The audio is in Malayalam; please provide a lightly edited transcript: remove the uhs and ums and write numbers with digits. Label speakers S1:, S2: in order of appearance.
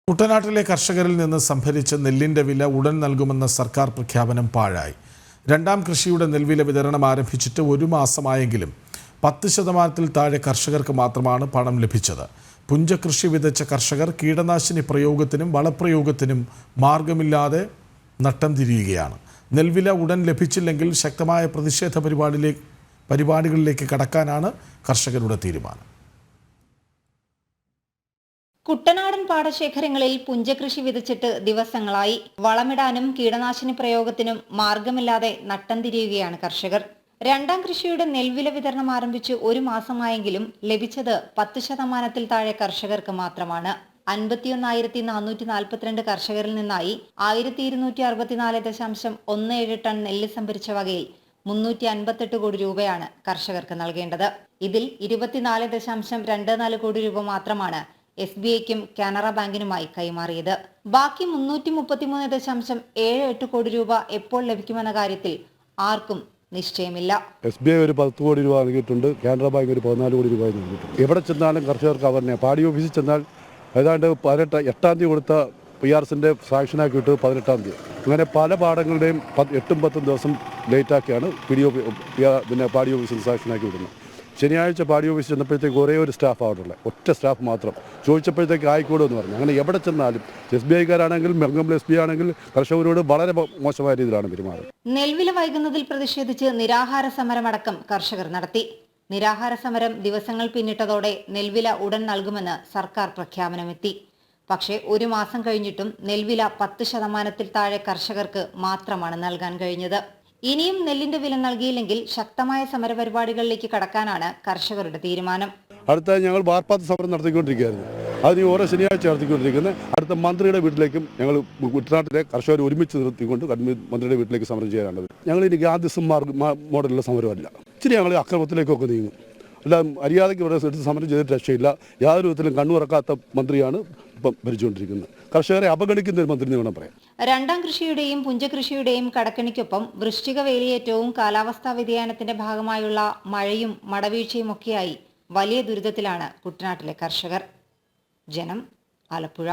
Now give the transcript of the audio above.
S1: കുട്ടനാട്ടിലെ കർഷകരിൽ നിന്ന് സംഭരിച്ച നെല്ലിന്റെ വില ഉടൻ നൽകുമെന്ന സർക്കാർ പ്രഖ്യാപനം പാഴായി. രണ്ടാം കൃഷിയുടെ നെൽവില വിതരണം ആരംഭിച്ചിട്ട് ഒരു മാസമായെങ്കിലും 10% താഴെ കർഷകർക്ക് മാത്രമാണ് പണം ലഭിച്ചത്. പുഞ്ചകൃഷി വിതച്ച കർഷകർ കീടനാശിനി പ്രയോഗത്തിനും വളപ്രയോഗത്തിനും മാർഗമില്ലാതെ നട്ടം തിരിയുകയാണ്. നെൽവില ഉടൻ ലഭിച്ചില്ലെങ്കിൽ ശക്തമായ പ്രതിഷേധ പരിപാടികളിലേക്ക് കടക്കാനാണ് കർഷകരുടെ തീരുമാനം.
S2: കുട്ടനാടൻ പാടശേഖരങ്ങളിൽ പുഞ്ചകൃഷി വിതച്ചിട്ട് ദിവസങ്ങളായി. വളമിടാനും കീടനാശിനി പ്രയോഗത്തിനും മാർഗമില്ലാതെ നട്ടം തിരിയുകയാണ് കർഷകർ. രണ്ടാം കൃഷിയുടെ നെൽവില വിതരണം ആരംഭിച്ച് ഒരു മാസമായെങ്കിലും ലഭിച്ചത് 10% താഴെ കർഷകർക്ക് മാത്രമാണ്. 51,442 കർഷകരിൽ നിന്നായി 1,264.17 ടൺ നെല്ല് സംഭരിച്ച വകയിൽ 358 കോടി രൂപയാണ് കർഷകർക്ക് നൽകേണ്ടത്. ഇതിൽ 24.24 കോടി രൂപ മാത്രമാണ് SBIക്കും കാനറ ബാങ്കിനുമായി കൈമാറിയത്. ബാക്കി 333.78 കോടി രൂപ എപ്പോൾ ലഭിക്കുമെന്ന കാര്യത്തിൽ ആർക്കും നിശ്ചയമില്ല.
S3: SBI ഒരു 10 കോടി രൂപ നൽകിയിട്ടുണ്ട്, കാനറ ബാങ്ക് ഒരു 14 കോടി രൂപ നൽകിയിട്ടുണ്ട്. എവിടെ ചെന്നാലും കർഷകർക്ക് അവരെ പാടി ഓഫീസിൽ ചെന്നാൽ ഏതാണ്ട് 8-ാം തീയതി കൊടുത്ത PRSന്റെ സാങ്ഷനാക്കിയിട്ട് 18-ാം തീയതി. അങ്ങനെ പല പാടങ്ങളുടെയും 8-10 ദിവസം ലേറ്റാക്കിയാണ് പാടി ഓഫീസിൽ സാങ്ഷനാക്കി വിടുന്നത്. ശനിയാഴ്ച പാടി ഓഫീസിൽ ചെന്നപ്പോഴത്തേക്ക് ഒരേ ഒരു സ്റ്റാഫ് ആവുന്നുള്ളൂ, ഒറ്റ സ്റ്റാഫ് മാത്രം. ചോദിച്ചപ്പോഴത്തേക്ക് ആയിക്കോടും എന്ന് പറഞ്ഞു. അങ്ങനെ എവിടെ ചെന്നാലും SBIക്കാരാണെങ്കിൽ മെങ്കമ്പൽ SBI ആണെങ്കിൽ കർഷകരോട് വളരെ മോശമായ രീതിയിലാണ് പെരുമാറുന്നത്.
S2: നെൽവില വൈകുന്നതിൽ പ്രതിഷേധിച്ച് നിരാഹാര സമരമടക്കം കർഷകർ നടത്തി. നിരാഹാര സമരം ദിവസങ്ങൾ പിന്നിട്ടതോടെ നെൽവില ഉടൻ നൽകുമെന്ന് സർക്കാർ പ്രഖ്യാപനമെത്തി. പക്ഷേ ഒരു മാസം കഴിഞ്ഞിട്ടും നെൽവില 10% താഴെ കർഷകർക്ക് മാത്രമാണ് നൽകാൻ കഴിഞ്ഞത്. ഇനിയും നെല്ലിന്റെ വില നൽകിയില്ലെങ്കിൽ ശക്തമായ സമരപരിപാടികളിലേക്ക് കടക്കാനാണ് കർഷകരുടെ തീരുമാനം.
S3: അടുത്ത ഞങ്ങൾ വാർപ്പാത്ത സമരം നടത്തിക്കൊണ്ടിരിക്കുകയായിരുന്നു. അതിന് ഓരോ ശനിയാഴ്ച നടത്തിക്കൊണ്ടിരിക്കുന്നത്. അടുത്ത മന്ത്രിയുടെ വീട്ടിലേക്കും ഞങ്ങൾ കുട്ടനാട്ടിലെ കർഷകർ ഒരുമിച്ച് നിർത്തിക്കൊണ്ട് മന്ത്രിയുടെ വീട്ടിലേക്ക് സമരം ചെയ്യാനുള്ളത്. ഞങ്ങൾ ഇനി ഗാന്ധിസം മോഡലുള്ള സമരമല്ല. ഇച്ചിരി ഞങ്ങൾ അക്രമത്തിലേക്കൊക്കെ നീങ്ങും. അല്ല, മര്യാദയ്ക്ക് ഇവിടെ എടുത്ത് സമരം ചെയ്തിട്ട് രക്ഷയില്ല. യാതൊരു വിധത്തിലും കണ്ണുറക്കാത്ത മന്ത്രിയാണ് ഇപ്പം ഭരിച്ചുകൊണ്ടിരിക്കുന്നത്. കർഷകരെ അവഗണിക്കുന്ന ഒരു മന്ത്രി എന്ന് വേണം പറയാം.
S2: രണ്ടാം കൃഷിയുടെയും പുഞ്ചകൃഷിയുടെയും കടക്കണിക്കൊപ്പം വൃശ്ചിക വേലിയേറ്റവും കാലാവസ്ഥാ വ്യതിയാനത്തിന്റെ ഭാഗമായുള്ള മഴയും മടവീഴ്ചയും ഒക്കെയായി വലിയ ദുരിതത്തിലാണ് കുട്ടനാട്ടിലെ കർഷകർ. ജനം, ആലപ്പുഴ.